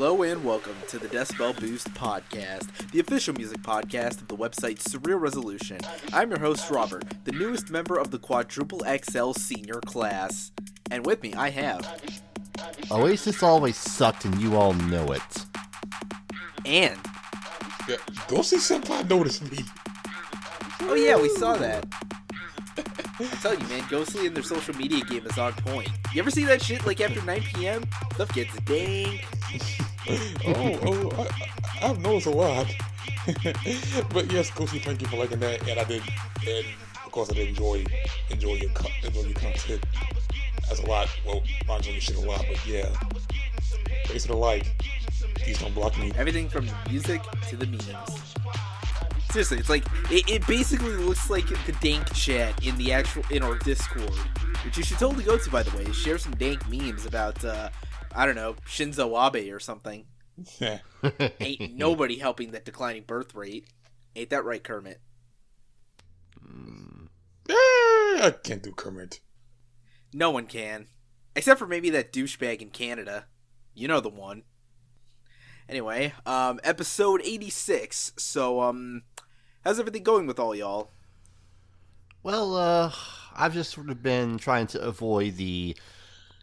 Hello and welcome to the Decibel Boost Podcast, the official music podcast of the website Surreal Resolution. I'm your host, Robert, the newest member of the Quadruple XL senior class. And with me, I have... Oasis always sucked and you all know it. And... Yeah, Ghosty Senpai noticed me. Oh yeah, we saw that. I tell you, man, Ghostly and their social media game is on point. You ever see that shit, like, after 9 p.m.? Stuff gets dank. I've noticed a lot. But yes, Ghosty, thank you for liking that, and I did, and of course I did enjoy your content. That's a lot. Well, I enjoy your shit a lot, but yeah. Thanks for the like. Please don't block me. Everything from the music to the memes. Seriously, it's like, it basically looks like the dank chat in our Discord, which you should totally go to, by the way. Share some dank memes about, I don't know, Shinzo Abe or something. Ain't nobody helping that declining birth rate. Ain't that right, Kermit? I can't do Kermit. No one can. Except for maybe that douchebag in Canada. You know the one. Anyway, episode 86. So, how's everything going with all y'all? Well, I've just sort of been trying to avoid the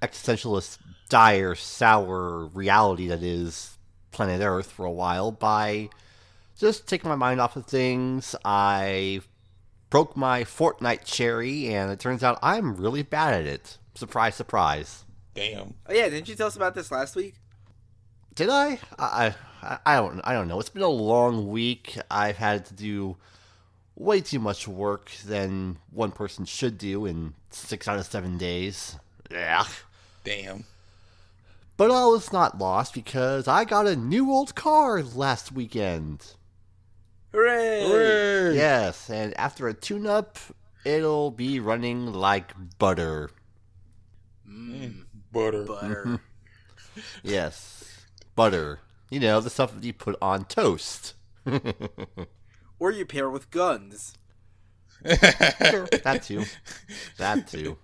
existentialist, dire, sour reality that is planet Earth for a while by just taking my mind off of things. I broke my Fortnite cherry, and it turns out I'm really bad at it. Surprise, surprise. Damn. Oh yeah, didn't you tell us about this last week? Did I? I don't know. It's been a long week. I've had to do way too much work than one person should do in 6 out of 7 days. Yeah. Damn. But all is not lost because I got a new old car last weekend. Hooray! Hooray! Yes, and after a tune-up, it'll be running like butter. Butter. Butter. Yes. Butter. You know, the stuff that you put on toast. Or you pair with guns. Sure, that too. That too.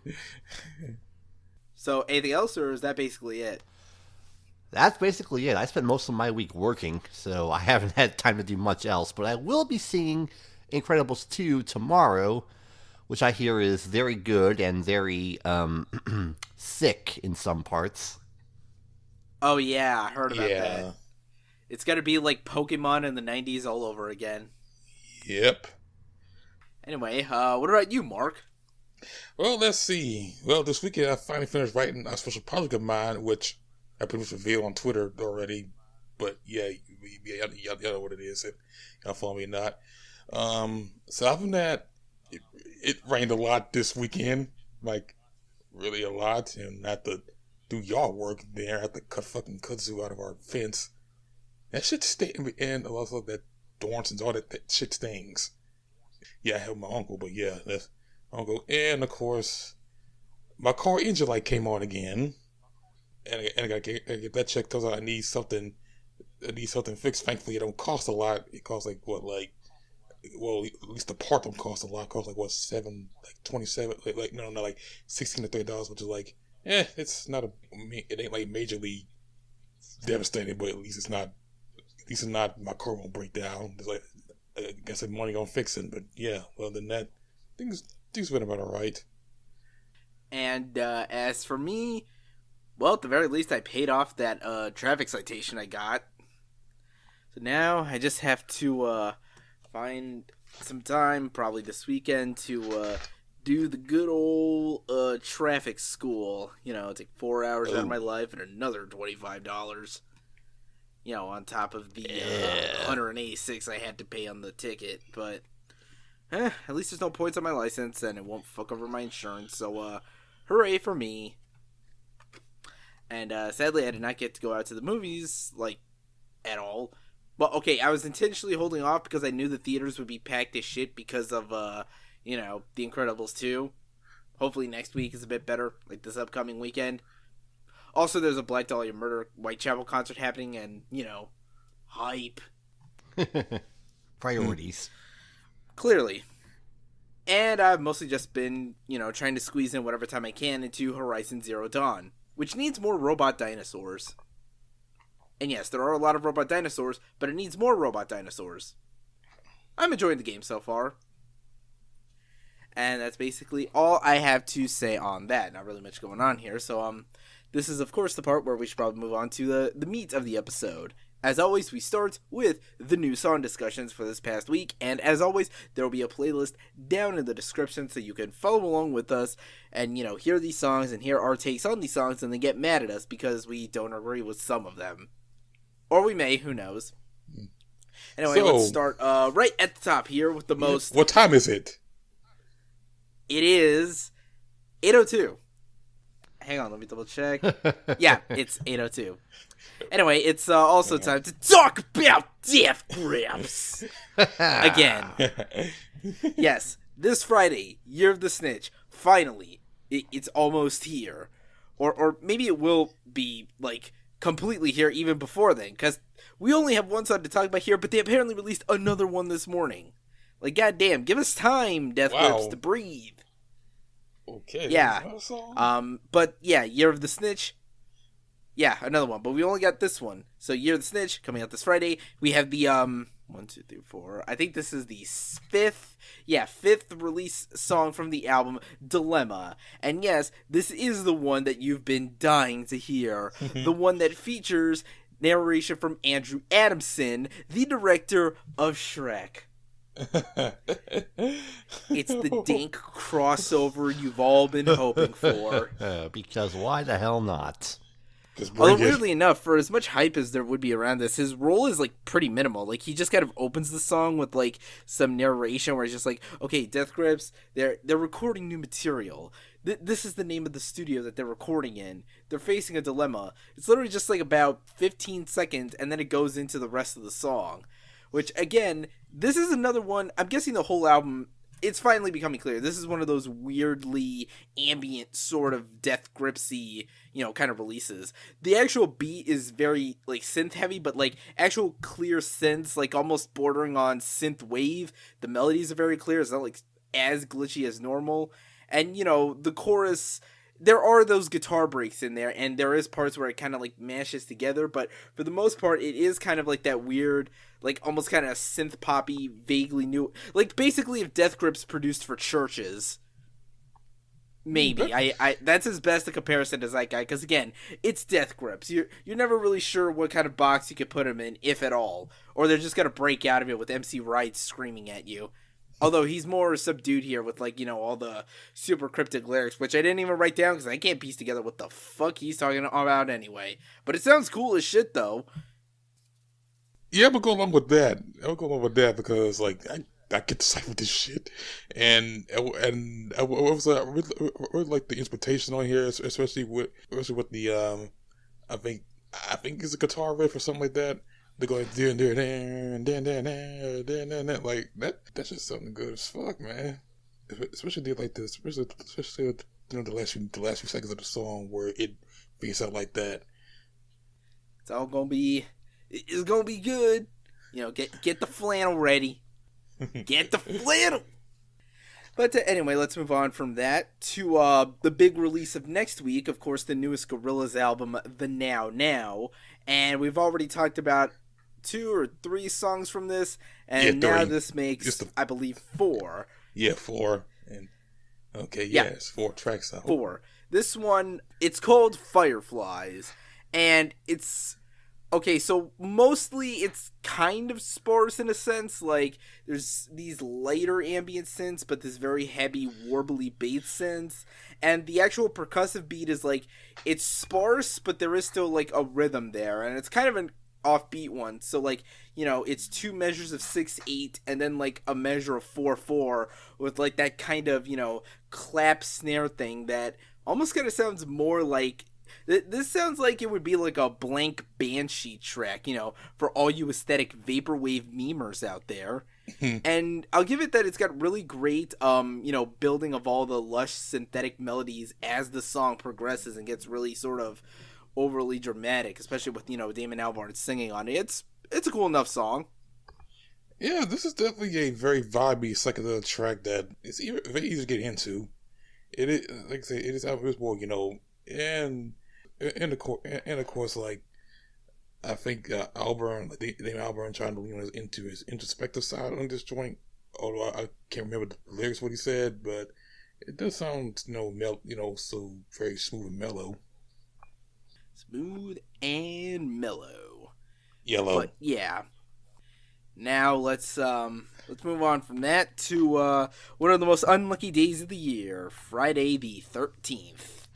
So, anything else, or is that basically it? That's basically it. I spent most of my week working, so I haven't had time to do much else. But I will be seeing Incredibles 2 tomorrow, which I hear is very good and very sick in some parts. Oh yeah, I heard about that. It's gotta be like Pokemon in the 90s all over again. Yep. Anyway, what about you, Mark? Well, let's see. Well, this weekend I finally finished writing a special project of mine, which I pretty much revealed on Twitter already. But yeah, y'all know what it is. If y'all follow me or not. So other than that, it rained a lot this weekend. Like, really a lot. And I had to do yard work there. I had to cut fucking kudzu out of our fence. That shit stings. And also that Dornson's, all that shit stings. Yeah, I have my uncle, but yeah, that's my uncle. And of course, my car engine light came on again. And I gotta get that checked. Turns out I need something fixed. Thankfully, it don't cost a lot. It costs like well, at least the part don't cost a lot. It costs like $27, like $16 to $30, which is like, it's not it ain't like majorly devastating, but at least it's not my car won't break down. It's like, I guess the money gonna fix it, but yeah, other than that, things went about alright. And as for me, well, at the very least, I paid off that traffic citation I got. So now I just have to find some time, probably this weekend, to do the good old traffic school. You know, take 4 hours out of my life and another $25. You know, on top of the $186 I had to pay on the ticket. But at least there's no points on my license, and it won't fuck over my insurance. So, hooray for me. And sadly, I did not get to go out to the movies, like, at all. But, okay, I was intentionally holding off because I knew the theaters would be packed as shit because of, The Incredibles 2. Hopefully next week is a bit better, like this upcoming weekend. Also, there's a Black Dahlia Murder Whitechapel concert happening, and, hype. Priorities. Clearly. And I've mostly just been, trying to squeeze in whatever time I can into Horizon Zero Dawn, which needs more robot dinosaurs. And yes, there are a lot of robot dinosaurs, but it needs more robot dinosaurs. I'm enjoying the game so far. And that's basically all I have to say on that. Not really much going on here. So, this is, of course, the part where we should probably move on to the meat of the episode. As always, we start with the new song discussions for this past week. And as always, there will be a playlist down in the description so you can follow along with us and, hear these songs and hear our takes on these songs and then get mad at us because we don't agree with some of them. Or we may, who knows. Anyway, let's start right at the top here with the most... What time is it? It is 8:02. Hang on, let me double check. Yeah, it's 8:02. Anyway, it's also time to talk about Death Grips again. Yes, this Friday, Year of the Snitch. Finally, it's almost here, or maybe it will be completely here even before then, because we only have one song to talk about here, but they apparently released another one this morning. Goddamn, give us time, Death Grips, to breathe. Okay. Yeah. But yeah, Year of the Snitch. Yeah, another one. But we only got this one. So Year of the Snitch coming out this Friday. We have the 1, 2, 3, 4. I think this is the fifth release song from the album Dilemma. And yes, this is the one that you've been dying to hear. The one that features narration from Andrew Adamson, the director of Shrek. It's the dank crossover you've all been hoping for. Because why the hell not? Although weirdly enough, for as much hype as there would be around this, his role is pretty minimal. He just kind of opens the song with some narration where he's just okay, Death Grips, they're recording new material. This is the name of the studio that they're recording in. They're facing a dilemma. It's literally just about 15 seconds, and then it goes into the rest of the song. Which, again, this is another one, I'm guessing the whole album, it's finally becoming clear. This is one of those weirdly ambient sort of Death Gripsy, kind of releases. The actual beat is very, synth heavy, but, actual clear synths, almost bordering on synth wave. The melodies are very clear. It's not, as glitchy as normal. And, the chorus... There are those guitar breaks in there, and there is parts where it kind of mashes together, but for the most part, it is kind of that weird, almost kind of synth poppy, vaguely new, basically if Death Grips produced for churches. Maybe. I that's as best a comparison as I got, because again, it's Death Grips. You're never really sure what kind of box you could put them in, if at all, or they're just gonna break out of it with MC Wright screaming at you. Although he's more subdued here with, all the super cryptic lyrics, which I didn't even write down because I can't piece together what the fuck he's talking about anyway. But it sounds cool as shit, though. Yeah, I'm gonna go along with that. Because, I get to decipher this shit. And I really like the instrumentation on here, especially with the, I think it's a guitar riff or something like that. They're going that's just something good as fuck, man. Especially like this, especially the last few seconds of the song where it beats out like that. It's gonna be good. Get the flannel ready. Get the flannel. But anyway, let's move on from that to the big release of next week. Of course, the newest Gorillaz album, The Now. And we've already talked about 2 or 3 songs from this, and now this makes, I believe, 4. Yeah, 4. And okay, it's 4 tracks. 4. This one, it's called Fireflies, and it's okay. So mostly, it's kind of sparse in a sense. There's these lighter ambient synths, but this very heavy, warbly bass synths, and the actual percussive beat is it's sparse, but there is still a rhythm there, and it's kind of an offbeat one. So it's 2 measures of 6/8 and then a measure of 4/4 with that kind of clap snare thing that almost kind of sounds more this sounds like it would be a blank Banshee track, for all you aesthetic vaporwave memers out there. And I'll give it that it's got really great building of all the lush synthetic melodies as the song progresses and gets really sort of overly dramatic, especially with Damon Albarn singing on it. It's a cool enough song. Yeah, this is definitely a very vibey psychedelic track that is very easy to get into. It is, like I say, it is out of this world, and of course, I think Alburn, Dame Alburn, trying to lean into his introspective side on this joint. Although I can't remember the lyrics what he said, but it does sound so very smooth and mellow. Smooth and mellow. Yellow. But yeah. Now let's move on from that to one of the most unlucky days of the year, Friday the 13th.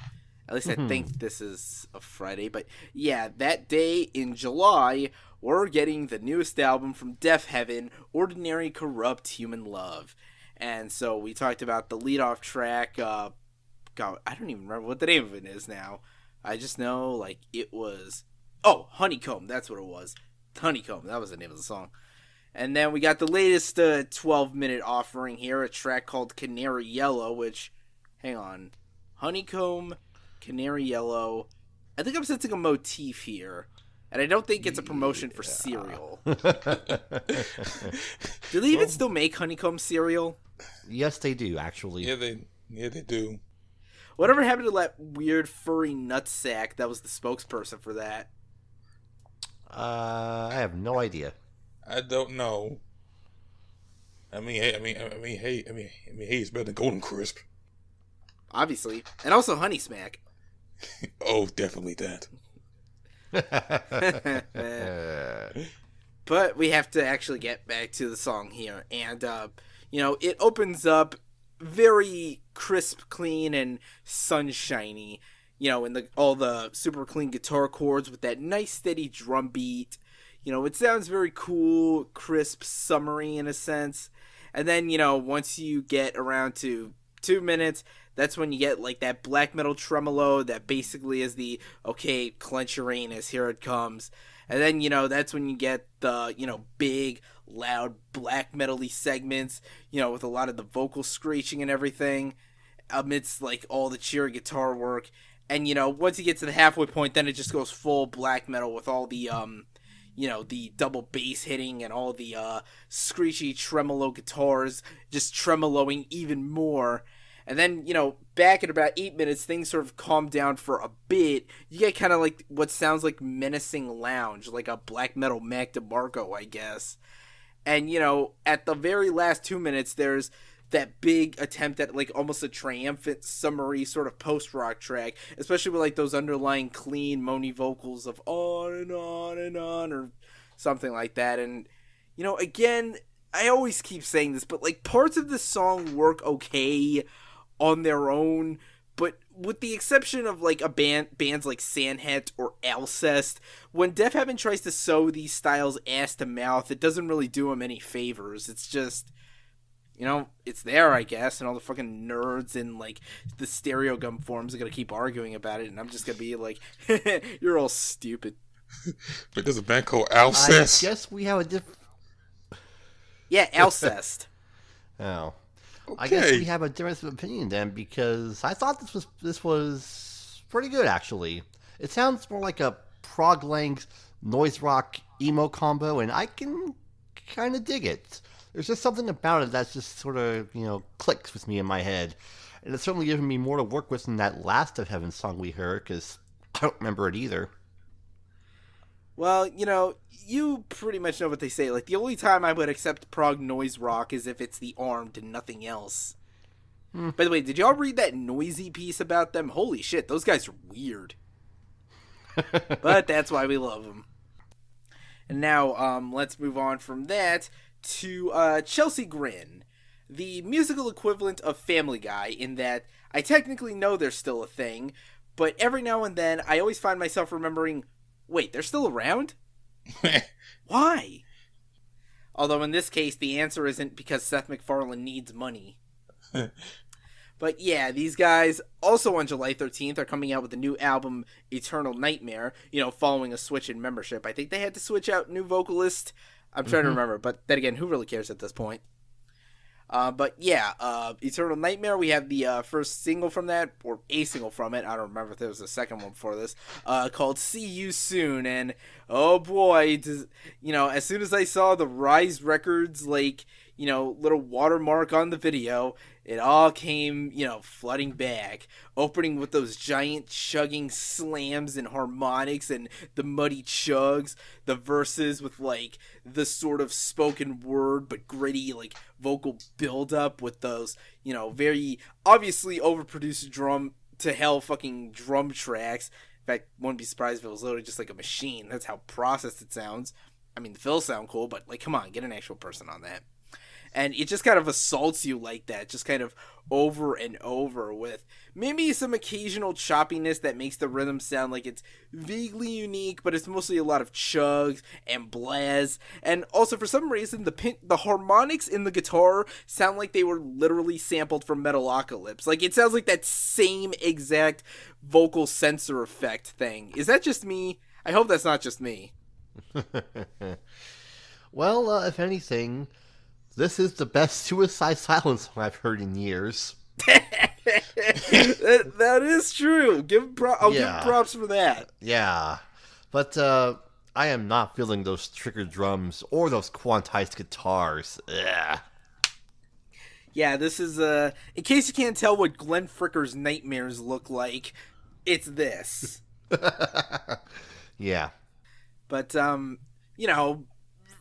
At least I think this is a Friday, but yeah, that day in July, we're getting the newest album from Deafheaven, Ordinary Corrupt Human Love. And so we talked about the leadoff track. God, I don't even remember what the name of it is now. I just know, like, it was... Oh, Honeycomb, that's what it was. Honeycomb, that was the name of the song. And then we got the latest 12-minute offering here, a track called Canary Yellow, which... Hang on. Honeycomb, Canary Yellow. I think I'm sensing a motif here. And I don't think it's a promotion for cereal. Do they even still make Honeycomb cereal? Yes, they do, actually. Yeah, they do. Whatever happened to that weird furry nutsack that was the spokesperson for that? I have no idea. I don't know. Hey, it's better than Golden Crisp. Obviously. And also Honey Smack. Oh, definitely that. But we have to actually get back to the song here. And, it opens up very crisp, clean, and sunshiny. In all the super clean guitar chords with that nice steady drum beat. It sounds very cool, crisp, summery in a sense. And then, once you get around to 2 minutes, that's when you get like that black metal tremolo that basically is the, okay, clench your anus, here it comes. And then, that's when you get the, big, loud, black metal-y segments, with a lot of the vocal screeching and everything, amidst, like, all the cheery guitar work. And, once you get to the halfway point, then it just goes full black metal with all the, the double bass hitting and all the screechy tremolo guitars just tremoloing even more. And then, back at about 8 minutes, things sort of calm down for a bit. You get kind of like what sounds like menacing lounge, like a black metal Mac DeMarco, I guess. And, at the very last 2 minutes, there's that big attempt at, like, almost a triumphant, summary sort of post-rock track, especially with, like, those underlying clean, moany vocals of on and on and on, or something like that. And, again, I always keep saying this, but, like, parts of this song work okay on their own, but with the exception of like bands like Sandhet or Alcest, when Deafheaven tries to sew these styles ass to mouth, it doesn't really do them any favors. It's just, it's there, I guess, and all the fucking nerds in like the Stereo Gum forums are gonna keep arguing about it, and I'm just gonna be like, you're all stupid. But there's a band called Alcest. I guess we have a different... Yeah, Alcest. Oh. Okay. I guess we have a difference of opinion then, because I thought this was pretty good, actually. It sounds more like a prog-length noise rock emo combo, and I can kind of dig it. There's just something about it that just sort of, clicks with me in my head. And it's certainly given me more to work with than that last Deafheaven song we heard, because I don't remember it either. Well, you pretty much know what they say. Like, the only time I would accept prog noise rock is if it's the Armed and nothing else. By the way, did y'all read that Noisy piece about them? Holy shit, those guys are weird. But that's why we love them. And now, let's move on from that to Chelsea Grin, the musical equivalent of Family Guy, in that I technically know they're still a thing, but every now and then I always find myself remembering, wait, they're still around? Why? Although in this case, the answer isn't because Seth MacFarlane needs money. But yeah, these guys, also on July 13th, are coming out with a new album, Eternal Nightmare, following a switch in membership. I think they had to switch out new vocalist. I'm trying to remember, but then again, who really cares at this point? But yeah, Eternal Nightmare, we have the first single from that, or a single from it, I don't remember if there was a second one before this, called See You Soon, and oh boy, as soon as I saw the Rise Records, little watermark on the video, it all came, flooding back, opening with those giant chugging slams and harmonics and the muddy chugs, the verses with, like, the sort of spoken word but gritty, like, vocal build-up with those, very obviously overproduced drum to hell fucking drum tracks. In fact, wouldn't be surprised if it was literally just like a machine. That's how processed it sounds. I mean, the fills sound cool, but, like, come on, get an actual person on that. And it just kind of assaults you like that, just kind of over and over, with maybe some occasional choppiness that makes the rhythm sound like it's vaguely unique, but it's mostly a lot of chugs and blaz. And also, for some reason, the harmonics in the guitar sound like they were literally sampled from Metalocalypse. Like, it sounds like that same exact vocal sensor effect thing. Is that just me? I hope that's not just me. Well, if anything, this is the best Suicide Silence song I've heard in years. that is true. I'll give props for that. Yeah. But I am not feeling those triggered drums or those quantized guitars. Ugh. Yeah, this is, in case you can't tell what Glenn Fricker's nightmares look like, it's this. Yeah. But,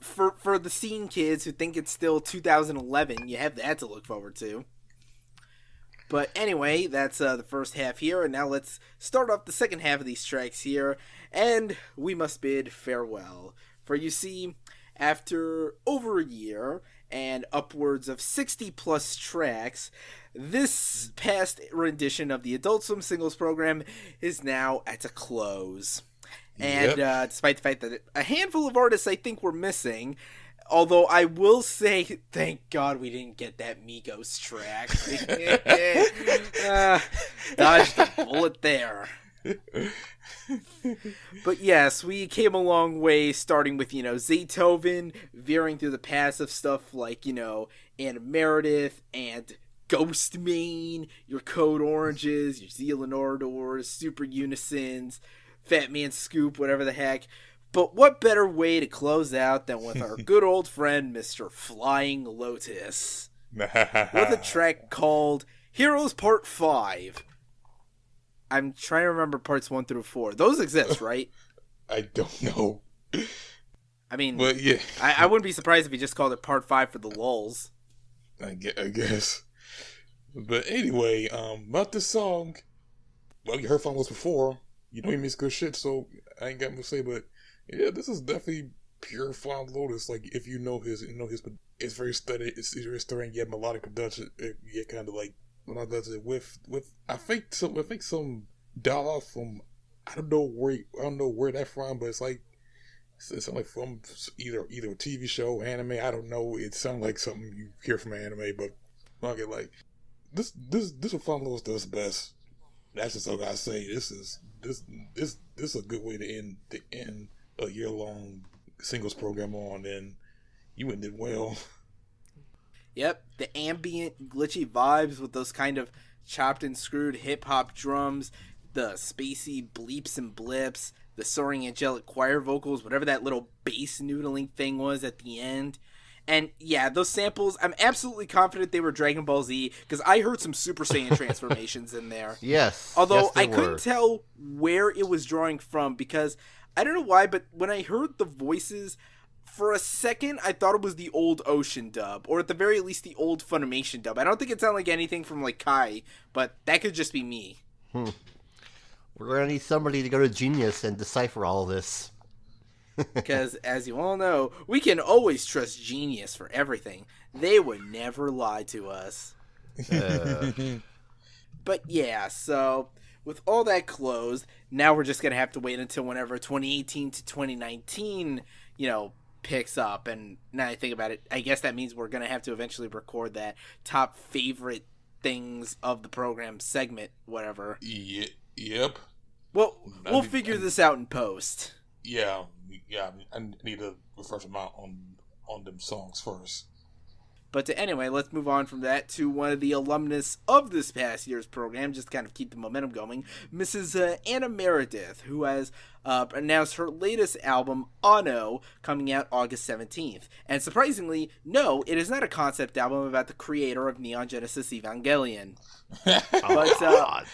for the scene kids who think it's still 2011, you have that to look forward to. But anyway, that's the first half here, and now let's start off the second half of these tracks here, and we must bid farewell. For you see, after over a year and upwards of 60 plus tracks, this past rendition of the Adult Swim singles program is now at a close. And despite the fact that a handful of artists I think were missing, although I will say, thank God we didn't get that Migos track. Dodged the bullet there. But yes, we came a long way, starting with, Zaytoven, veering through the passive stuff like, Anna Meredith and Ghost Main, your Code Oranges, your Zealand Ardors, Super Unisons, Fat Man Scoop, whatever the heck. But what better way to close out than with our good old friend, Mr. Flying Lotus, with a track called Heroes Part 5. I'm trying to remember parts 1 through 4. Those exist, right? I don't know. I mean, but yeah, I wouldn't be surprised if he just called it Part 5 for the lulz. I guess. But anyway, about this song, well, you heard Flying Lotus before. He makes good shit, so I ain't got much to say, but yeah, this is definitely pure Flying Lotus. Like, if you know his, it's very steady, it's very stirring, yeah, melodic production, yeah, kind of like, when I does it with, I think some dollar from, I don't know where that from, but it's like, it's like from either a TV show, anime, I don't know, it sounds like something you hear from anime, but, okay, like, this what Flying Lotus does best. That's just all I gotta say. This is a good way to end a year-long singles program on, and you ended well. Yep, the ambient, glitchy vibes with those kind of chopped and screwed hip-hop drums, the spacey bleeps and blips, the soaring angelic choir vocals, whatever that little bass noodling thing was at the end. And yeah, those samples, I'm absolutely confident they were Dragon Ball Z, because I heard some Super Saiyan transformations in there. Yes. Although yes, I couldn't tell where it was drawing from, because I don't know why, but when I heard the voices, for a second I thought it was the old Ocean dub, or at the very least the old Funimation dub. I don't think it sounded like anything from like Kai, but that could just be me. We're going to need somebody to go to Genius and decipher all of this. Because, as you all know, we can always trust Genius for everything. They would never lie to us. But yeah, so with all that closed, now we're just going to have to wait until whenever 2018 to 2019, picks up. And now I think about it, I guess that means we're going to have to eventually record that top favorite things of the program segment, whatever. Yep. Well, we'll figure this out in post. Yeah, I need to refresh them out on them songs first. But anyway, let's move on from that to one of the alumnus of this past year's program, just to kind of keep the momentum going, Mrs. Anna Meredith, who has announced her latest album, Ano, coming out August 17th. And surprisingly, no, it is not a concept album about the creator of Neon Genesis Evangelion. But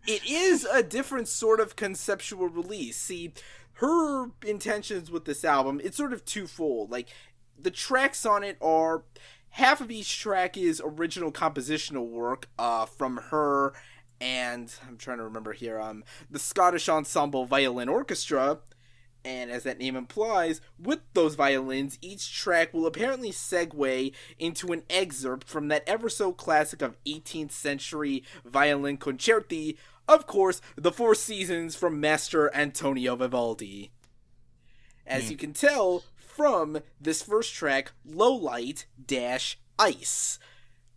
it is a different sort of conceptual release. See, her intentions with this album, it's sort of twofold. Like, the tracks on it are, half of each track is original compositional work from her and, I'm trying to remember here, the Scottish Ensemble Violin Orchestra. And as that name implies, with those violins, each track will apparently segue into an excerpt from that ever-so-classic of 18th century violin concerti, of course, the Four Seasons from Master Antonio Vivaldi. As you can tell from this first track, Low Light - Ice.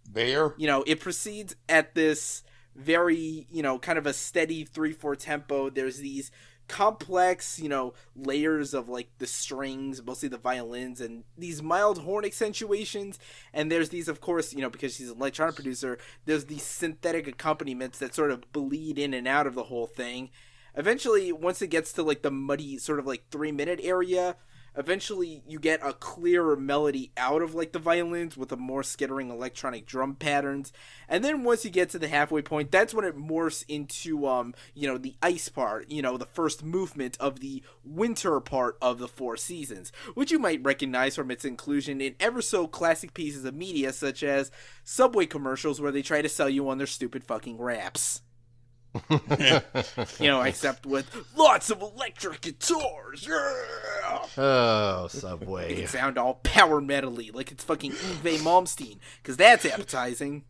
There? It proceeds at this very, kind of a steady 3/4 tempo. There's these complex, layers of, like, the strings, mostly the violins, and these mild horn accentuations, and there's these, of course, because she's an electronic producer, there's these synthetic accompaniments that sort of bleed in and out of the whole thing. Eventually, once it gets to, like, the muddy, sort of, like, 3-minute area, eventually you get a clearer melody out of, like, the violins with a more skittering electronic drum patterns. And then once you get to the halfway point, that's when it morphs into, the ice part, the first movement of the winter part of the Four Seasons, which you might recognize from its inclusion in ever so classic pieces of media, such as Subway commercials where they try to sell you on their stupid fucking raps. Except with lots of electric guitars. Yeah! Oh, Subway. Make it sound all power metal-y, like it's fucking Yngwie Malmsteen, because that's appetizing.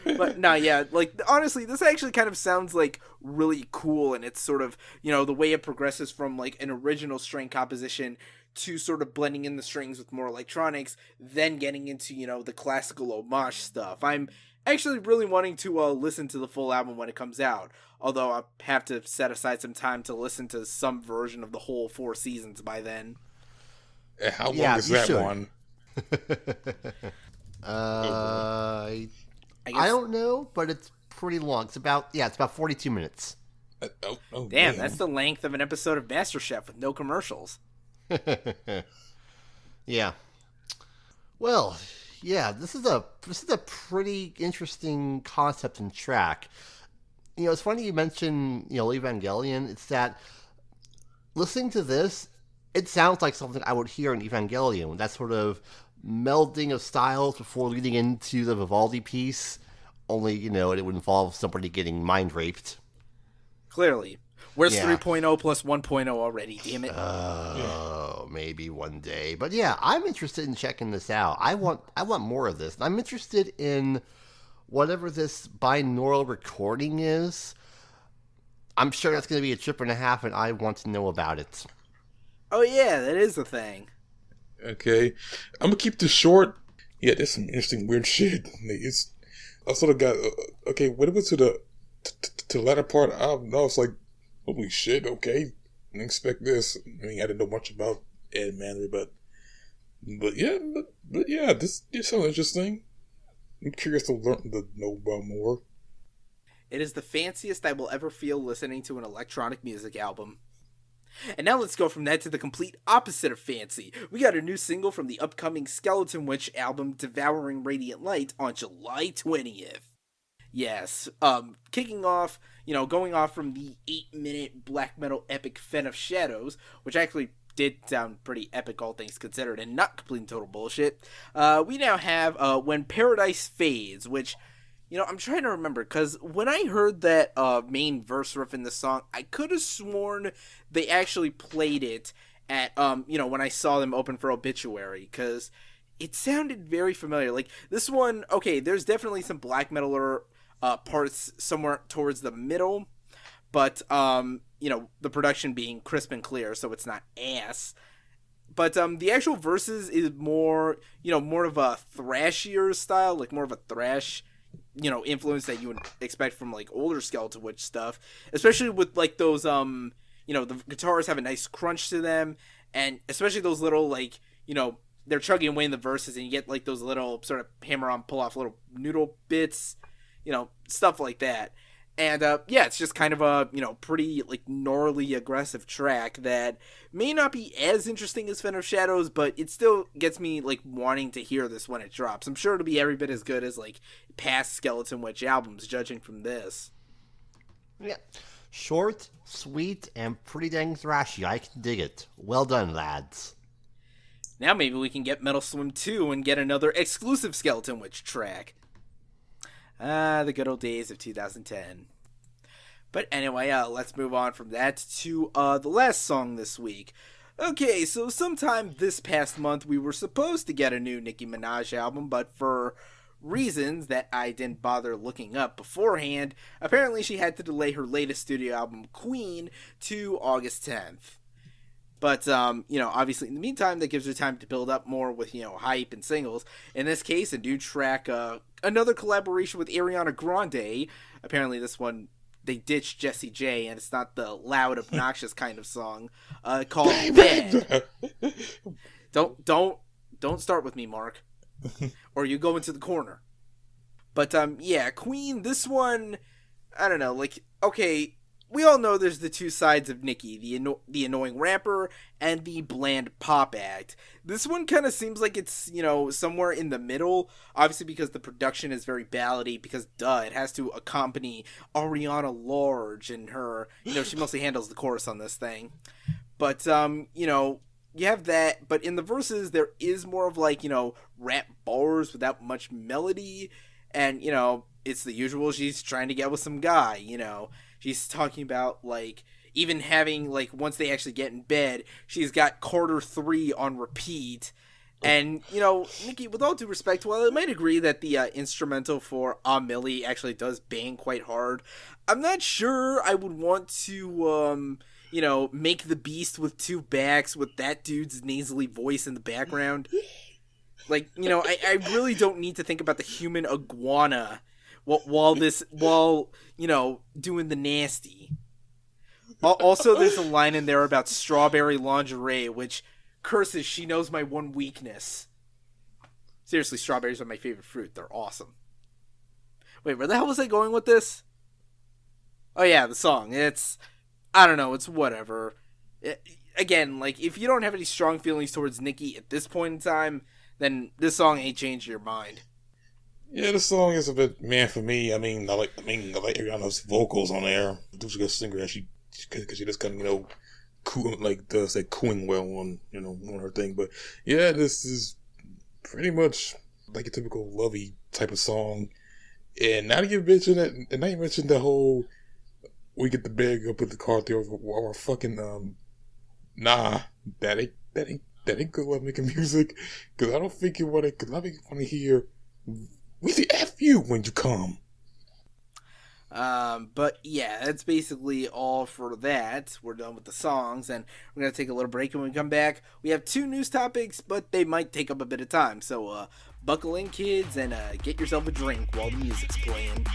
But no, yeah, like, honestly, this actually kind of sounds, like, really cool, and it's sort of, the way it progresses from, like, an original string composition to sort of blending in the strings with more electronics, then getting into, the classical homage stuff. I'm actually really wanting to listen to the full album when it comes out, although I have to set aside some time to listen to some version of the whole Four Seasons by then. How long is that one? I don't know, but it's pretty long. It's about 42 minutes. Damn, that's the length of an episode of MasterChef with no commercials. Yeah. Well, yeah, this is a pretty interesting concept and track. It's funny you mention, Evangelion. It's that listening to this, it sounds like something I would hear in Evangelion. That sort of melding of styles before leading into the Vivaldi piece. Only, it would involve somebody getting mind raped. Clearly. Where's 3.0 plus 1.0 already, damn it? Oh, maybe one day. But yeah, I'm interested in checking this out. I want more of this. I'm interested in whatever this binaural recording is. I'm sure that's going to be a trip and a half, and I want to know about it. Oh yeah, that is a thing. Okay. I'm going to keep this short. Yeah, there's some interesting weird shit. I sort of got, okay, when it was to the latter part, I don't know, it's like, holy shit, okay. I didn't expect this. I mean, I didn't know much about Ed Manley, but yeah, this sounds interesting. I'm curious to know about more. It is the fanciest I will ever feel listening to an electronic music album. And now let's go from that to the complete opposite of fancy. We got a new single from the upcoming Skeletonwitch album, Devouring Radiant Light, on July 20th. Yes, kicking off, going off from the 8-minute black metal epic Fen of Shadows, which actually did sound pretty epic, all things considered, and not complete and total bullshit. We now have When Paradise Fades, which, I'm trying to remember, because when I heard that main verse riff in the song, I could have sworn they actually played it at, when I saw them open for Obituary, because it sounded very familiar. Like, this one, okay, there's definitely some black metaler parts somewhere towards the middle, but the production being crisp and clear, so it's not ass. But the actual verses is more more of a thrashier style, like more of a thrash influence that you would expect from like older Skeletonwitch stuff, especially with like those the guitars have a nice crunch to them, and especially those little like they're chugging away in the verses, and you get like those little sort of hammer on pull off little noodle bits, stuff like that. And yeah, it's just kind of a pretty like gnarly aggressive track that may not be as interesting as Fen of Shadows, but it still gets me like wanting to hear this when it drops. I'm sure it'll be every bit as good as like past Skeletonwitch albums, judging from this. Yeah. Short, sweet, and pretty dang thrashy. I can dig it. Well done, lads. Now maybe we can get Metal Swim 2 and get another exclusive Skeletonwitch track. The good old days of 2010. But anyway, let's move on from that to the last song this week. Okay, so sometime this past month we were supposed to get a new Nicki Minaj album, but for reasons that I didn't bother looking up beforehand, apparently she had to delay her latest studio album, Queen, to August 10th. But, obviously in the meantime, that gives her time to build up more with, hype and singles. In this case, a new track, another collaboration with Ariana Grande. Apparently this one, they ditched Jessie J, and it's not the loud, obnoxious kind of song, called Bad. Don't start with me, Mark. Or you go into the corner. But, yeah, Queen, this one, I don't know, like, okay, we all know there's the two sides of Nicki, the annoying rapper and the bland pop act. This one kind of seems like it's, somewhere in the middle, obviously because the production is very ballady, because, it has to accompany Ariana Large and her, she mostly handles the chorus on this thing. But, you have that, but in the verses, there is more of, like, rap bars without much melody, and, it's the usual, she's trying to get with some guy, She's talking about, like, even having, like, once they actually get in bed, she's got Carter 3 on repeat. And, Nicki, with all due respect, while I might agree that the instrumental for Ah Millie actually does bang quite hard, I'm not sure I would want to, make the beast with two backs with that dude's nasally voice in the background. Like, I really don't need to think about the human iguana while doing the nasty. Also, there's a line in there about strawberry lingerie, which, curses, she knows my one weakness. Seriously, strawberries are my favorite fruit. They're awesome. Wait, where the hell was I going with this? Oh yeah, the song. I don't know, it's whatever. Again, like, if you don't have any strong feelings towards Nicki at this point in time, then this song ain't changing your mind. Yeah, this song is a bit man for me. I like Ariana's vocals on there. She's a good singer, because she just kind of cool, like does that cooing well on on her thing. But yeah, this is pretty much like a typical lovey type of song. And now you mention it, and now you mentioned the whole we get the bag up with the car there or fucking nah, that ain't good love making music, because I don't think you want to. Because I think you want to hear. We say F you when you come. But yeah, that's basically all for that. We're done with the songs, and we're going to take a little break. And when we come back, we have two news topics, but they might take up a bit of time. So, buckle in, kids, and get yourself a drink while the music's playing.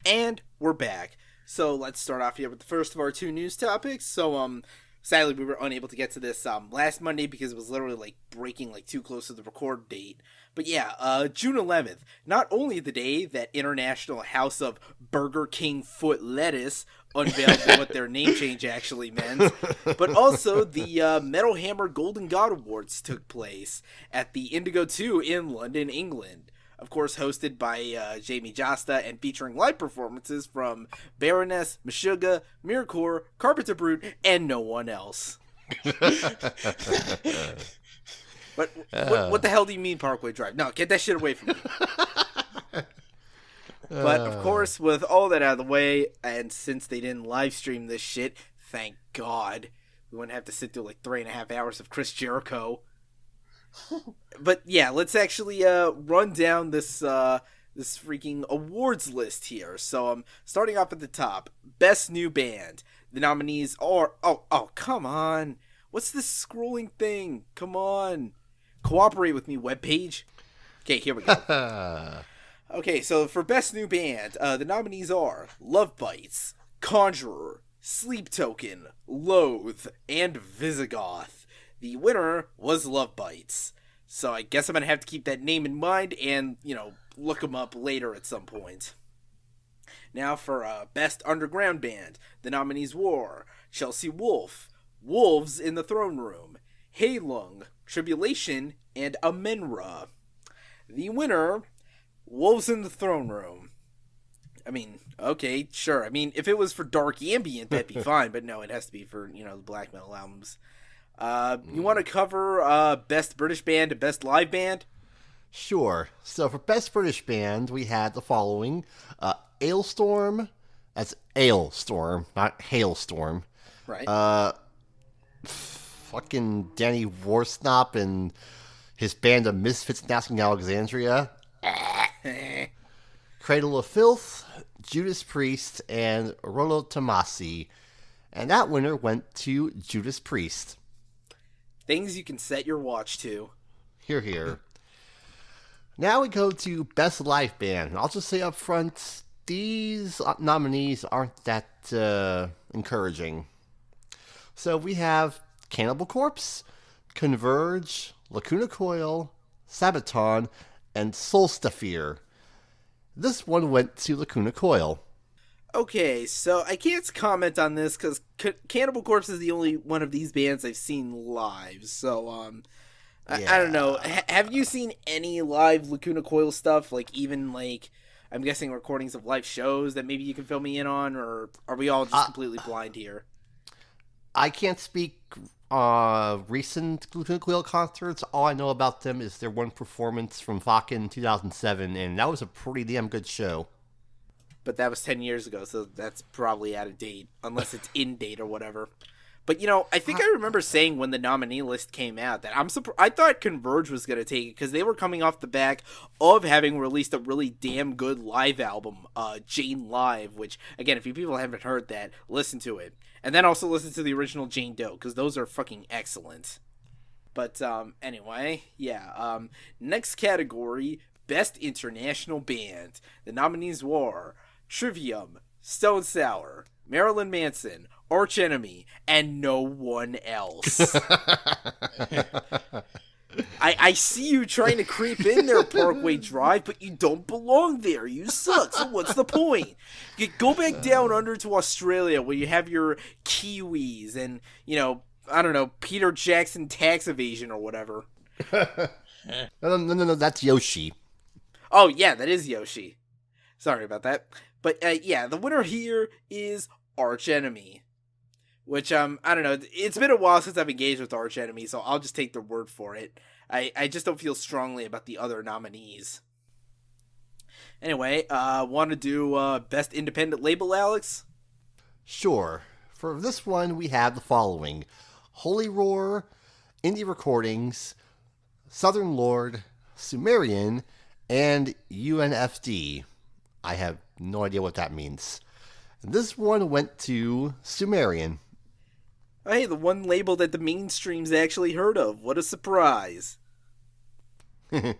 And we're back. So let's start off here with the first of our two news topics. So, sadly we were unable to get to this last Monday because it was literally like breaking like too close to the record date. But yeah, June 11th, not only the day that International House of Burger King Foot Lettuce unveiled what their name change actually meant, but also the Metal Hammer Golden God Awards took place at the Indigo 2 in London, England. Of course, hosted by Jamie Josta and featuring live performances from Baroness, Meshuggah, Myrkur, Carpenter Brute, and no one else. What the hell do you mean Parkway Drive? No, get that shit away from me. But, of course, with all that out of the way, and since they didn't live stream this shit, thank God, we wouldn't have to sit through like 3.5 hours of Chris Jericho. But yeah, let's actually run down this this freaking awards list here. So I'm starting off at the top. Best New Band. The nominees are... Oh, come on. What's this scrolling thing? Come on. Cooperate with me, webpage. Okay, here we go. Okay, so for Best New Band, the nominees are Love Bites, Conjurer, Sleep Token, Loathe, and Visigoth. The winner was Love Bites. So I guess I'm going to have to keep that name in mind and, look them up later at some point. Now for Best Underground Band, the nominees were Chelsea Wolfe, Wolves in the Throne Room, Heilung, Tribulation, and Amenra. The winner, Wolves in the Throne Room. I mean, okay, sure. I mean, if it was for dark ambient, that'd be fine, but no, it has to be for, the black metal albums. You want to cover Best British Band and Best Live Band? Sure. So for Best British Band, we had the following. Ailstorm. That's Ailstorm, not Hailstorm. Right. Fucking Danny Warsnop and his band of Misfits Nasking Alexandria. Cradle of Filth, Judas Priest, and Rollo Tomasi. And that winner went to Judas Priest. Things you can set your watch to. Hear, hear. Now we go to Best Live Band. I'll just say up front, these nominees aren't that encouraging. So we have Cannibal Corpse, Converge, Lacuna Coil, Sabaton, and Solstafir. This one went to Lacuna Coil. Okay, so I can't comment on this because Cannibal Corpse is the only one of these bands I've seen live. So, I don't know. Have you seen any live Lacuna Coil stuff? Like, even, I'm guessing recordings of live shows that maybe you can fill me in on? Or are we all just completely blind here? I can't speak recent Lacuna Coil concerts. All I know about them is their one performance from Wacken in 2007, and that was a pretty damn good show. But that was 10 years ago, so that's probably out of date, unless it's in date or whatever. But, I think I remember saying when the nominee list came out that I thought Converge was going to take it because they were coming off the back of having released a really damn good live album, Jane Live, which, again, if you people haven't heard that, listen to it. And then also listen to the original Jane Doe, because those are fucking excellent. But, anyway, yeah. Next category, Best International Band. The nominees were Trivium, Stone Sour, Marilyn Manson, Arch Enemy, and no one else. I see you trying to creep in there, Parkway Drive, but you don't belong there. You suck, so what's the point? You go back down under to Australia where you have your Kiwis and, I don't know, Peter Jackson tax evasion or whatever. No, that's Yoshi. Oh, yeah, that is Yoshi. Sorry about that. But, yeah, the winner here is Arch Enemy. Which, I don't know, it's been a while since I've engaged with Arch Enemy, so I'll just take their word for it. I just don't feel strongly about the other nominees. Anyway, want to do Best Independent Label, Alex? Sure. For this one, we have the following. Holy Roar, Indie Recordings, Southern Lord, Sumerian, and UNFD. I have no idea what that means. This one went to Sumerian. Oh, hey, the one label that the mainstream's actually heard of. What a surprise. And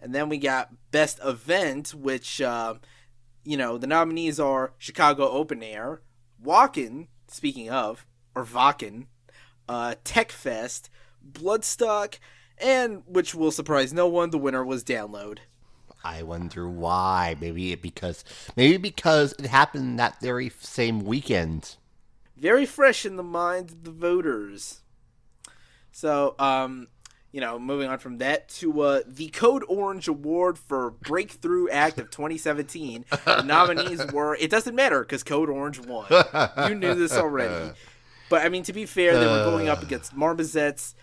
then we got Best Event, which, the nominees are Chicago Open Air, Wacken, speaking of, or Wacken, Tech Fest, Bloodstock, and, which will surprise no one, the winner was Download. I wonder why. Maybe because it happened that very same weekend. Very fresh in the minds of the voters. So, moving on from that to the Code Orange Award for Breakthrough Act of 2017. The nominees were, it doesn't matter because Code Orange won. You knew this already. But, I mean, to be fair, they were going up against Marmozets,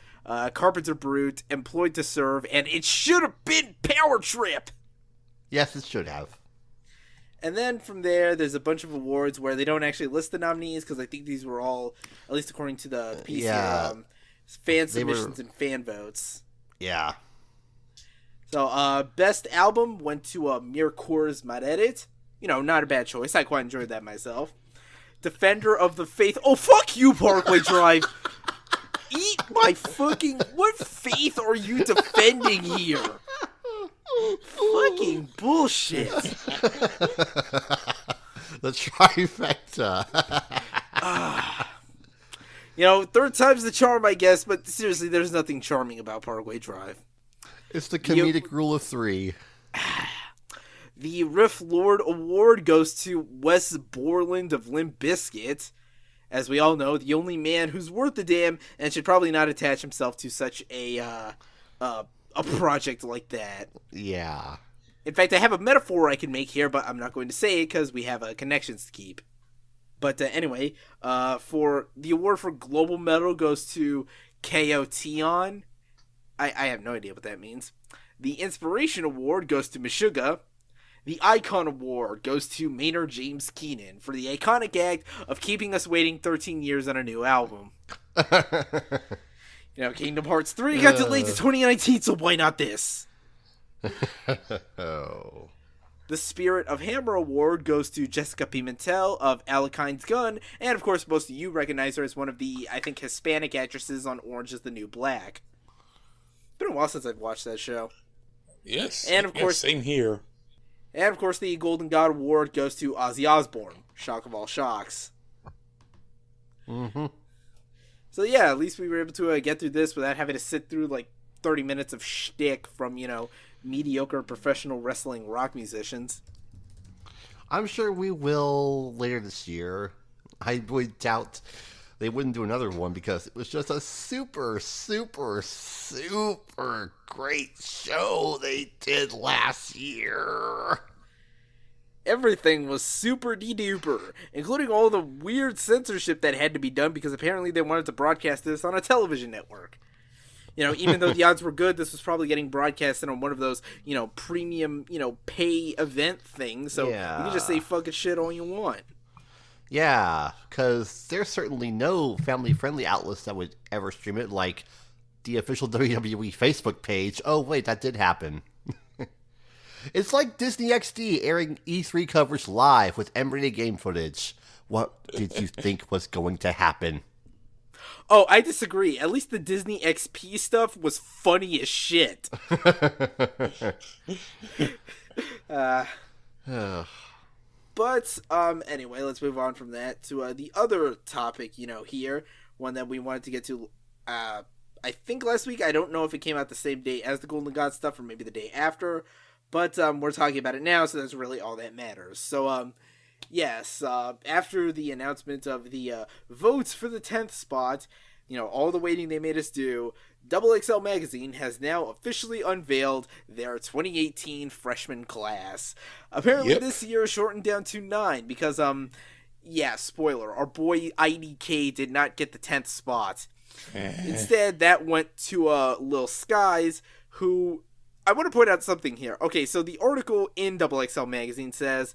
Carpenter Brute, Employed to Serve, and it should have been Power Trip! Yes, it should have. And then from there, there's a bunch of awards where they don't actually list the nominees because I think these were all, at least according to the piece here, fan submissions and fan votes. Yeah. So, best album went to Meredith's Meredith. Not a bad choice. I quite enjoyed that myself. Defender of the Faith. Oh, fuck you, Parkway Drive. Eat my fucking... What faith are you defending here? Fucking bullshit. The trifecta. Third time's the charm, I guess, but seriously, there's nothing charming about Parkway Drive. It's the comedic rule of 3. The Riff Lord Award goes to Wes Borland of Limp Bizkit. As we all know, the only man who's worth a damn and should probably not attach himself to such a project like that. Yeah. In fact, I have a metaphor I can make here, but I'm not going to say it because we have connections to keep. But anyway, for the award for Global Metal goes to K.O.Tion. I have no idea what that means. The Inspiration Award goes to Meshuggah. The Icon Award goes to Maynard James Keenan for the iconic act of keeping us waiting 13 years on a new album. Kingdom Hearts 3 got delayed to 2019, so why not this? Oh. The Spirit of Hammer Award goes to Jessica Pimentel of Alekine's Gun, and of course most of you recognize her as one of the, I think, Hispanic actresses on Orange is the New Black. It's been a while since I've watched that show. Yes. And of course, same here. And of course the Golden God Award goes to Ozzy Osbourne. Shock of all shocks. Mm-hmm. So yeah, at least we were able to get through this without having to sit through like 30 minutes of shtick from, mediocre professional wrestling rock musicians. I'm sure we will later this year. I would doubt they wouldn't do another one because it was just a super, super, super great show they did last year. Everything was super de-duper, including all the weird censorship that had to be done because apparently they wanted to broadcast this on a television network. Even though the odds were good, this was probably getting broadcasted on one of those, premium, pay event things. So yeah. You can just say fucking shit all you want. Yeah, because there's certainly no family-friendly outlets that would ever stream it, like the official WWE Facebook page. Oh, wait, that did happen. It's like Disney XD airing E3 coverage live with emulated game footage. What did you think was going to happen? Oh, I disagree. At least the Disney XP stuff was funny as shit. But, anyway, let's move on from that to the other topic, here. One that we wanted to get to, I think last week. I don't know if it came out the same day as the Golden God stuff or maybe the day after. But, we're talking about it now, so that's really all that matters. So, yes, after the announcement of the votes for the 10th spot, all the waiting they made us do, XXL Magazine has now officially unveiled their 2018 freshman class. Apparently This year is shortened down to 9 because, spoiler, our boy IDK did not get the 10th spot. Instead, that went to Lil Skies, who... I want to point out something here. Okay, so the article in XXL Magazine says...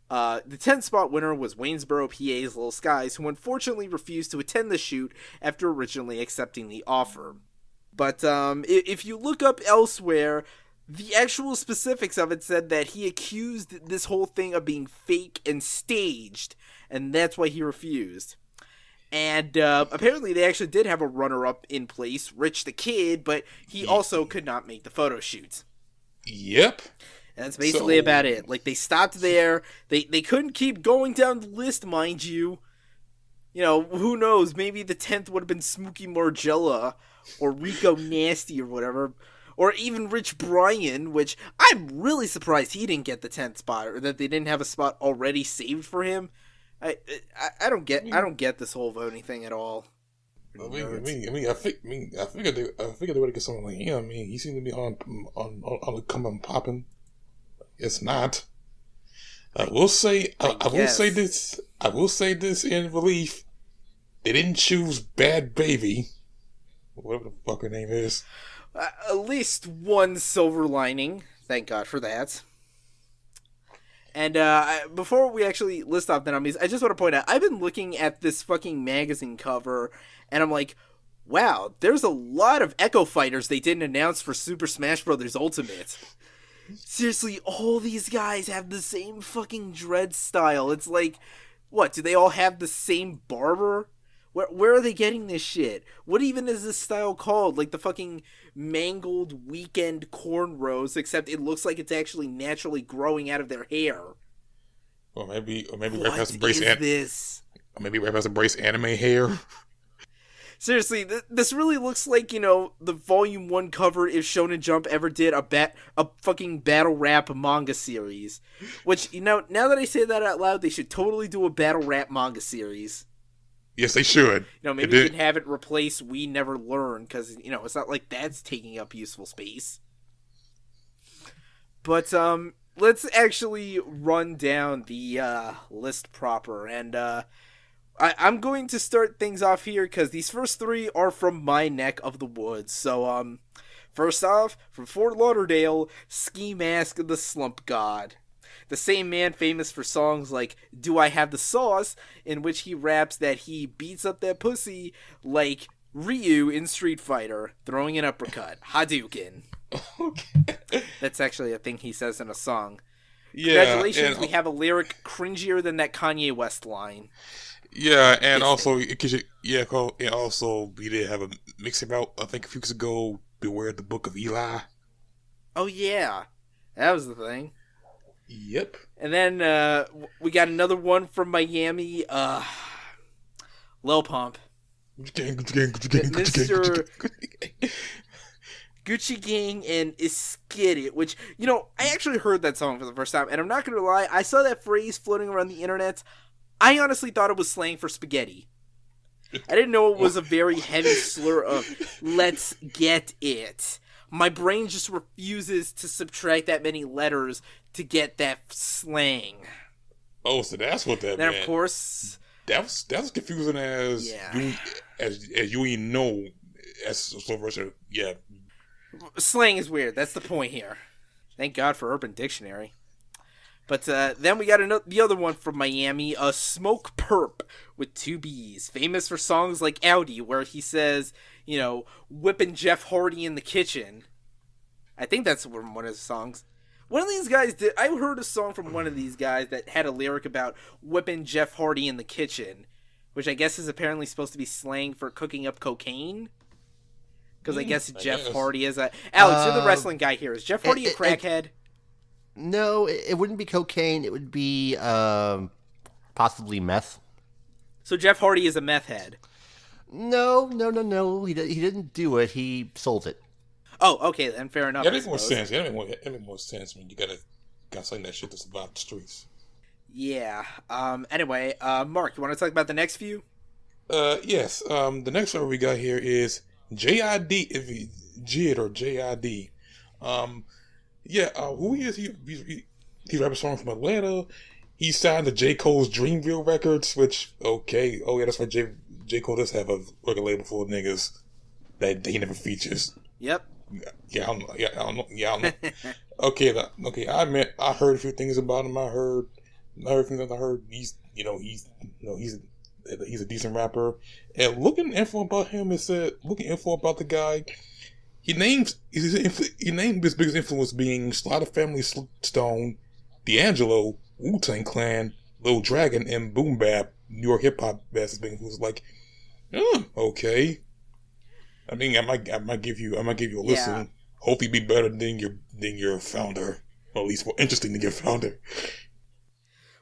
the 10th spot winner was Waynesboro, PA's Lil Skies, who unfortunately refused to attend the shoot after originally accepting the offer. But if you look up elsewhere, the actual specifics of it said that he accused this whole thing of being fake and staged, and that's why he refused. And apparently they actually did have a runner-up in place, Rich the Kid, but he also could not make the photo shoots. Yep. And that's basically about it. Like, they stopped there. They couldn't keep going down the list, mind you. Who knows? Maybe the 10th would have been Smokey Margella or Rico Nasty or whatever. Or even Rich Brian, which I'm really surprised he didn't get the 10th spot, or that they didn't have a spot already saved for him. I don't get this whole voting thing at all. I figured they would get someone like him. I mean, he seemed to be on the come and popping. It's not. I will say this in relief. They didn't choose Bad Baby, whatever the fuck her name is. At least one silver lining. Thank God for that. And before we actually list off the nominees, I just want to point out, I've been looking at this fucking magazine cover, and I'm like, wow, there's a lot of Echo Fighters they didn't announce for Super Smash Bros. Ultimate. Seriously, all these guys have the same fucking dread style. It's like, what, do they all have the same barber? Where are they getting this shit? What even is this style called? Like the fucking mangled weekend cornrows, except it looks like it's actually naturally growing out of their hair. Or maybe What Rap has embraced this? Or maybe Rap has embraced anime hair. Seriously, this really looks like, the Volume 1 cover if Shonen Jump ever did a fucking battle rap manga series. Which, now that I say that out loud, they should totally do a battle rap manga series. Yes, they should. Maybe you can have it replace We Never Learn, because, it's not like that's taking up useful space. But, let's actually run down the list proper, and I'm going to start things off here because these first three are from my neck of the woods. So, first off, from Fort Lauderdale, Ski Mask the Slump God. The same man famous for songs like Do I Have the Sauce, in which he raps that he beats up that pussy like Ryu in Street Fighter, throwing an uppercut. Hadouken. Okay. That's actually a thing he says in a song. Yeah, Congratulations, we have a lyric cringier than that Kanye West line. Yeah, and also, we did have a mixtape out, I think, a few weeks ago, Beware the Book of Eli. Oh, yeah. That was the thing. Yep. And then we got another one from Miami, Lil Pump. Mr. Gucci Gang and Iskid, which, I actually heard that song for the first time, and I'm not going to lie, I saw that phrase floating around the internet. I honestly thought it was slang for spaghetti. I didn't know it was a very heavy slur of, let's get it. My brain just refuses to subtract that many letters to get that slang. Oh, so that's what that then, meant. Of course... That's confusing as you even know, as so versa. Yeah. Slang is weird. That's the point here. Thank God for Urban Dictionary. But then we got the other one from Miami, Smoke Perp with 2 B's, famous for songs like Audi, where he says, whipping Jeff Hardy in the kitchen. I think that's from one of his songs. One of these guys did. I heard a song from one of these guys that had a lyric about whipping Jeff Hardy in the kitchen, which I guess is apparently supposed to be slang for cooking up cocaine. Because I guess Jeff Hardy is a... Alex, you're the wrestling guy here. Is Jeff Hardy a crackhead? No, it wouldn't be cocaine. It would be possibly meth. So Jeff Hardy is a meth head? No. He didn't do it. He sold it. Oh, okay, then fair enough. That makes more sense. That makes more sense when you gotta sing that shit to survive the streets. Yeah. Anyway, Mark, you want to talk about the next few? Yes. The next one we got here is JID, if he JID or JID. Who he is? He raps a song from Atlanta. He signed to J. Cole's Dreamville Records, which, okay. Oh, yeah, that's why J. Cole does have a record label full of niggas that he never features. Yep. I don't know. Okay, I heard a few things about him. I heard he's a decent rapper. And looking info about him, looking info about the guy. He named his biggest influence being Slider Family Stone, D'Angelo, Wu-Tang Clan, Lil Dragon, and Boom Bap, New York hip hop bass being who's like, okay. I mean, I might give you a listen. Yeah. Hope you be better than your founder, or at least more interesting than your founder.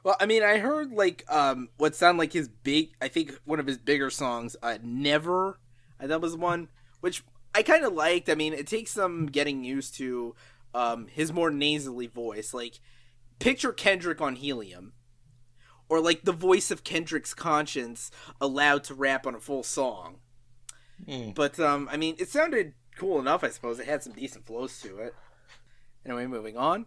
Well, I mean, I heard what sounded like one of his bigger songs, Never. That was one which I kind of liked. I mean, it takes some getting used to his more nasally voice. Like, picture Kendrick on Helium, or like the voice of Kendrick's conscience allowed to rap on a full song. But, I mean, it sounded cool enough, I suppose. It had some decent flows to it. Anyway, moving on.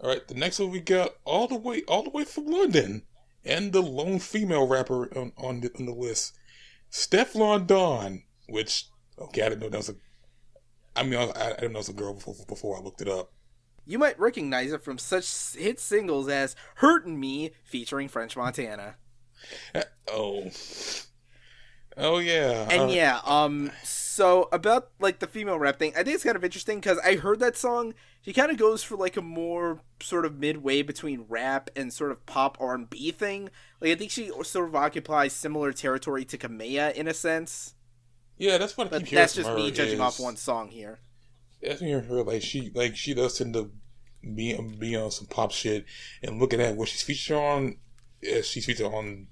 All right, the next one we got all the way from London, and the lone female rapper on the list, Stefflon Don, which, okay, I didn't know that was I didn't know it was a girl before I looked it up. You might recognize it from such hit singles as Hurtin' Me, featuring French Montana. Oh yeah. And yeah, so about like the female rap thing, I think it's kind of interesting because I heard that song. She kind of goes for like a more sort of midway between rap and sort of pop R&B thing. Like I think she sort of occupies similar territory to Kamea in a sense. Yeah, that's what I keep But hearing that's from just her me judging is- off one song here. That's when you hear her like she does tend to be on some pop shit, and looking at what she's featured on, she's featured on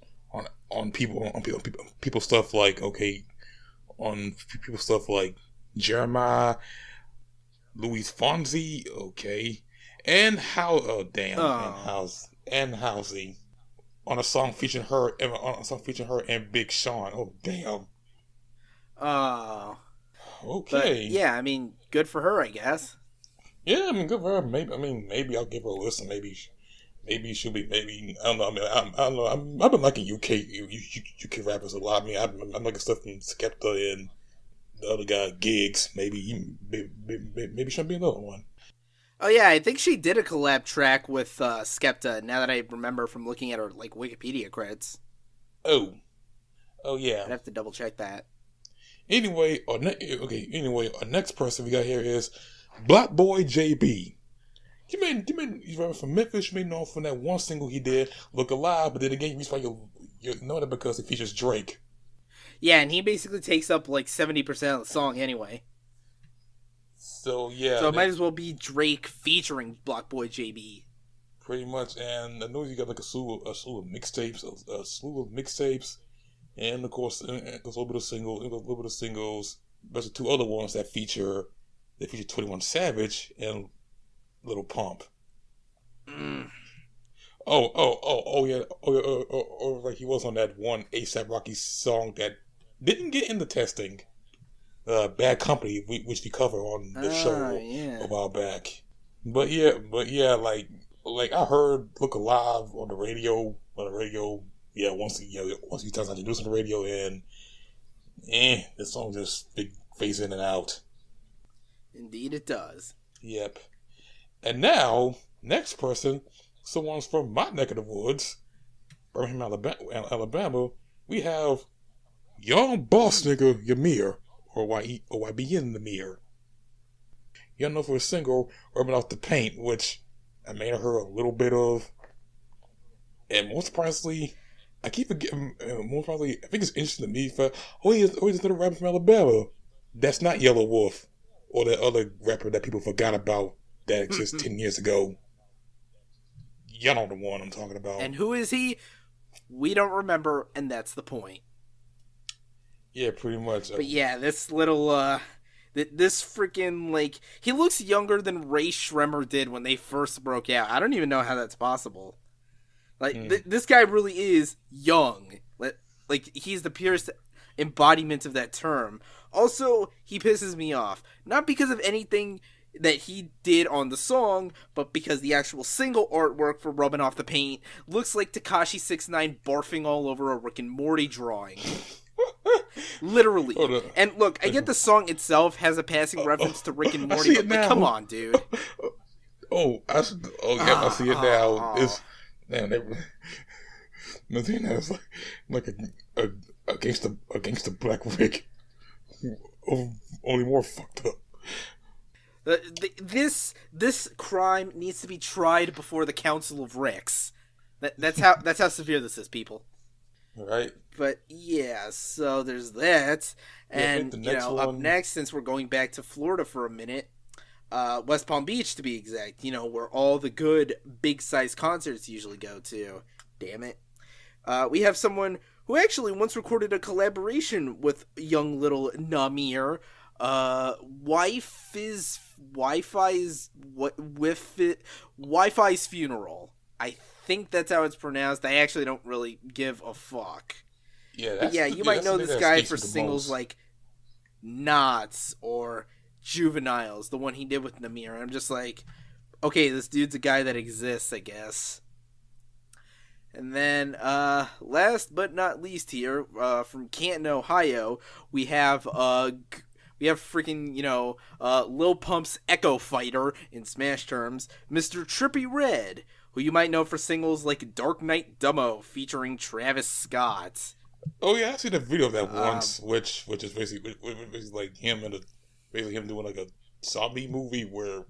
people stuff like on people stuff like Jeremiah, Louis Fonzi, and how and Halsey on a song featuring her and Big Sean. Oh damn. Oh. Okay. But yeah, I mean, good for her, I guess. Yeah, I mean, good for her. Maybe I'll give her a listen. Maybe she'll be. Maybe I don't know. I mean, I don't know. I've been liking UK rappers a lot. I mean, I'm liking stuff from Skepta and the other guy Gigs. Maybe she'll be another one. Oh yeah, I think she did a collab track with Skepta. Now that I remember from looking at her like Wikipedia credits. Oh yeah. I'd have to double check that. Anyway, our next person we got here is Black Boy JB. You remember from Memphis. You may know him from that one single he did, "Look Alive," but then again, you know that because it features Drake. Yeah, and he basically takes up like 70% of the song anyway. So yeah, So it might as well be Drake featuring Black Boy JB. pretty much. And I know you got like a slew of mixtapes, and of course, a little bit of singles. There's two other ones that feature 21 Savage and Little Pump. Mm. Like he was on that one A$AP Rocky song that didn't get into testing. Bad Company, which we cover on the show a while back. But yeah, like I heard "Look Alive" on the radio. Yeah, once you times I introduced on the radio, and this song just fades in and out. Indeed, it does. Yep. And now, next person, someone's from my neck of the woods, Birmingham, Alabama. We have young boss nigga Ymir, or YBN the Mir. Y'all know for a single, Rubbing Off the Paint, which I made her a little bit of. And most surprisingly, I keep forgetting, I think it's interesting to me he's another rapper from Alabama. That's not Yellow Wolf, or that other rapper that people forgot about that exists 10 years ago. Y'all know the one I'm talking about. And who is he? We don't remember, and that's the point. Yeah, pretty much. But yeah, this little, this freaking, like, he looks younger than Ray Shremmer did when they first broke out. I don't even know how that's possible. Like, this guy really is young. Like, he's the purest embodiment of that term. Also, he pisses me off. Not because of anything that he did on the song, but because the actual single artwork for Rubbing Off the Paint looks like Tekashi 6ix9ine barfing all over a Rick and Morty drawing. Literally. And look, I get the song itself has a passing reference to Rick and Morty, but like, come on, dude. I see it now. It's it's like a gangsta black Rick, only more fucked up. This crime needs to be tried before the Council of Ricks. That's how severe this is, people. Right. But yeah, so there's that, and up next, since we're going back to Florida for a minute, West Palm Beach to be exact, where all the good big size concerts usually go to. Damn it. We have someone who actually once recorded a collaboration with young little Namir. Wi-Fi's Funeral. I think that's how it's pronounced. I actually don't really give a fuck. Yeah, you might know this guy for singles like Knots or Juveniles, the one he did with Namir. I'm just like, okay, this dude's a guy that exists, I guess. And then, last but not least here, from Canton, Ohio, we have freaking, Lil Pump's Echo Fighter, in Smash terms, Mr. Trippie Redd, who you might know for singles like Dark Knight Dummo, featuring Travis Scott. Oh yeah, I seen a video of that once, which is basically like him and basically him doing like a zombie movie where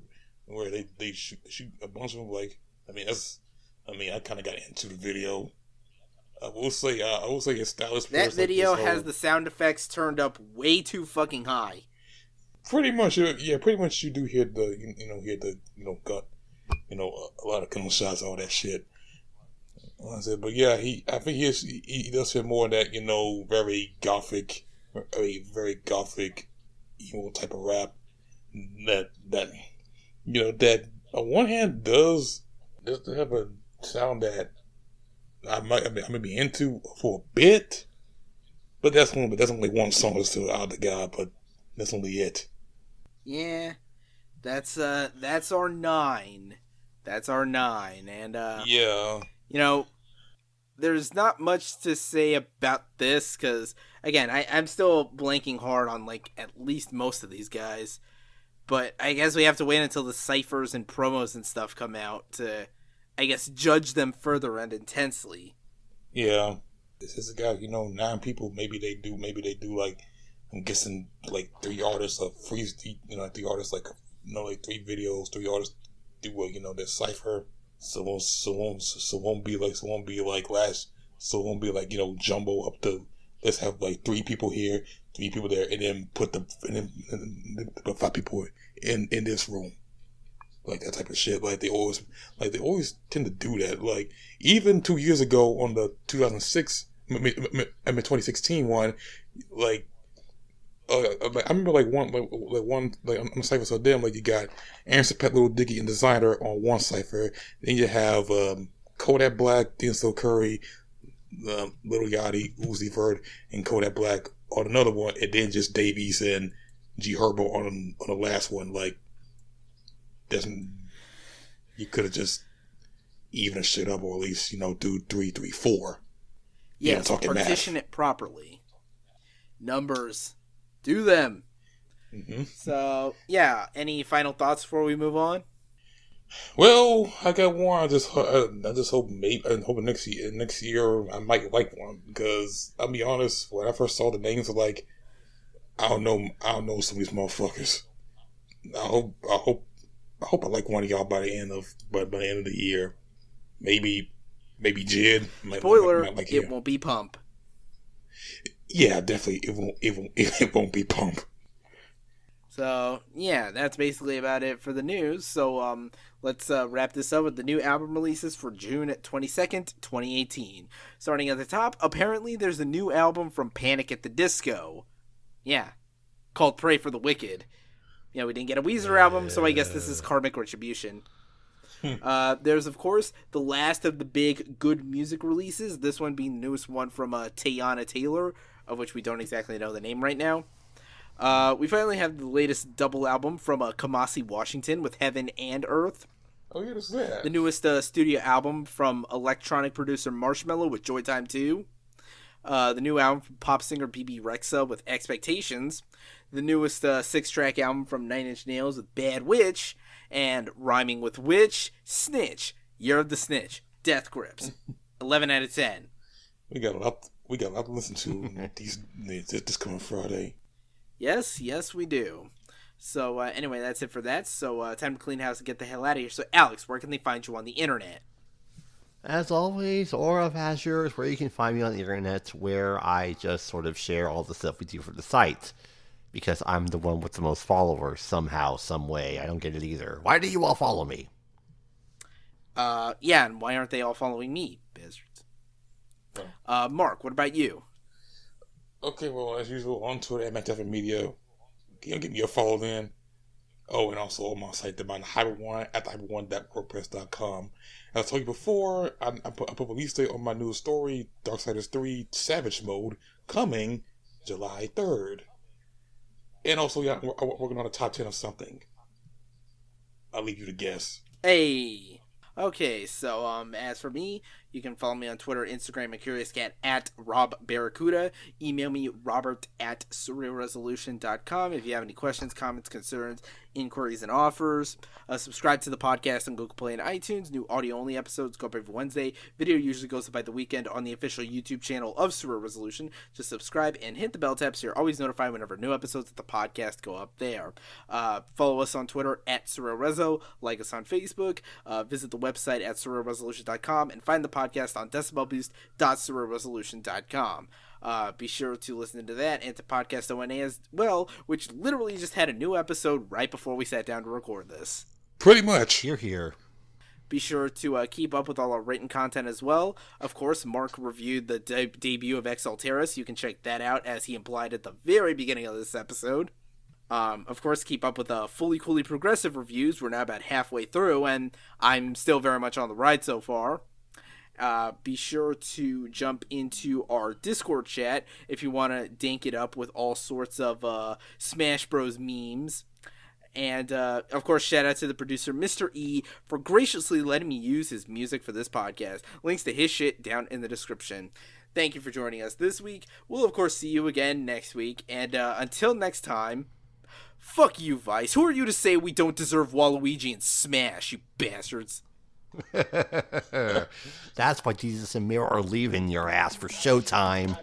they shoot a bunch of them. Like, I mean that's, I mean I kind of got into the video. I will say his style is That video has the sound effects turned up way too fucking high. Pretty much, yeah. Pretty much, you do hear the hear the gut, a lot of gun shots, all that shit. I said, but yeah, I think he does fit more of that very gothic, very gothic, emo type of rap that that on one hand does have a sound that I may be into for a bit, but that's only one song that's still out the guy, but that's only it. Yeah, that's our 9. That's our 9, and yeah, there's not much to say about this because again, I'm still blanking hard on like at least most of these guys, but I guess we have to wait until the ciphers and promos and stuff come out to, I guess, judge them further and intensely. Yeah, this is a guy. 9 people. Maybe they do like, I'm guessing like 3 artists of freeze. 3 artists like like 3 videos. 3 artists do their cipher. So won't be like jumbo up to, let's have like 3 people here, 3 people there, and then put 5 people in this room. Like that type of shit. Like they always tend to do that. Like even 2 years ago on the 2016 one, like I remember like one on the cipher. So damn, like you got Anderson .Paak, Lil Dicky, and Designer on one cipher. Then you have Kodak Black, Denzel Curry, Lil Yachty, Uzi Vert, and Kodak Black on another one, and then just Davies and G Herbo on the last one. Like, you could have just evened shit up, or at least do 3, 3, 4. Yes, partition math. It properly. Numbers. Do them. Mm-hmm. So, yeah. Any final thoughts before we move on? Well, I got one. I just hope next year I might like one, because I'll be honest. When I first saw the names, of like, I don't know some of these motherfuckers. I hope I like one of y'all by the end of the year. Maybe Jid. Spoiler: it won't be Pump. Yeah, definitely. It won't be Pump. So, yeah, that's basically about it for the news. So, let's wrap this up with the new album releases for June 22nd, 2018. Starting at the top, apparently there's a new album from Panic! At the Disco. Yeah, called Pray for the Wicked. We didn't get a Weezer album, so I guess this is Karmic Retribution. There's, of course, the last of the big good music releases, this one being the newest one from Teyana Taylor, of which we don't exactly know the name right now. We finally have the latest double album from Kamasi Washington with Heaven and Earth. Oh, yeah, this is that. The newest studio album from electronic producer Marshmello with Joytime 2. The new album from pop singer BB Rexa with Expectations. The newest 6-track album from 9 Inch Nails with Bad Witch. And rhyming with witch, Snitch, Year of the Snitch, Death Grips, 11 out of 10. We got a lot to listen to this coming Friday. Yes, we do. So anyway, that's it for that. So time to clean house and get the hell out of here. So Alex, where can they find you on the internet? As always, Aura of Azure is where you can find me on the internet, where I just sort of share all the stuff we do for the site. Because I'm the one with the most followers somehow, some way. I don't get it either. Why do you all follow me? Yeah, and why aren't they all following me, bastards? Oh. Mark, what about you? Okay, well, as usual, on Twitter, at Deafheaven Media. Give me a follow then. Oh, and also on my site, the Hyper1, at hyper1.wordpress.com. As I told you before, I put a release date on my newest story, Darksiders 3 Savage Mode, coming July 3rd. And also, yeah, I'm working on a top 10 of something. I'll leave you to guess. Hey! Okay, so, as for me, You can follow me on Twitter, Instagram, and Curious Cat at Rob Barracuda. Email me, Robert at surrealresolution.com if you have any questions, comments, concerns, inquiries, and offers. Subscribe to the podcast on Google Play and iTunes. New audio-only episodes go up every Wednesday. Video usually goes up by the weekend on the official YouTube channel of Surreal Resolution. Just subscribe and hit the bell tab so you're always notified whenever new episodes of the podcast go up there. Follow us on Twitter at Surreal Rezo. Like us on Facebook. Visit the website at surrealresolution.com and find the podcast on decibelboost.surrealresolution.com. Be sure to listen to that and to Podcast ONA as well, which literally just had a new episode right before we sat down to record this. Pretty much. Here. Be sure to keep up with all our written content as well. Of course, Mark reviewed the debut of XXL, so you can check that out, as he implied at the very beginning of this episode. Of course, keep up with Fully Coolly Progressive reviews. We're now about halfway through, and I'm still very much on the ride so far. Be sure to jump into our Discord chat if you want to dank it up with all sorts of Smash Bros. Memes. And, of course, shout out to the producer, Mr. E, for graciously letting me use his music for this podcast. Links to his shit down in the description. Thank you for joining us this week. We'll, of course, see you again next week. And until next time, fuck you, Vice. Who are you to say we don't deserve Waluigi and Smash, you bastards? That's why Jesus and Mira are leaving your ass for showtime.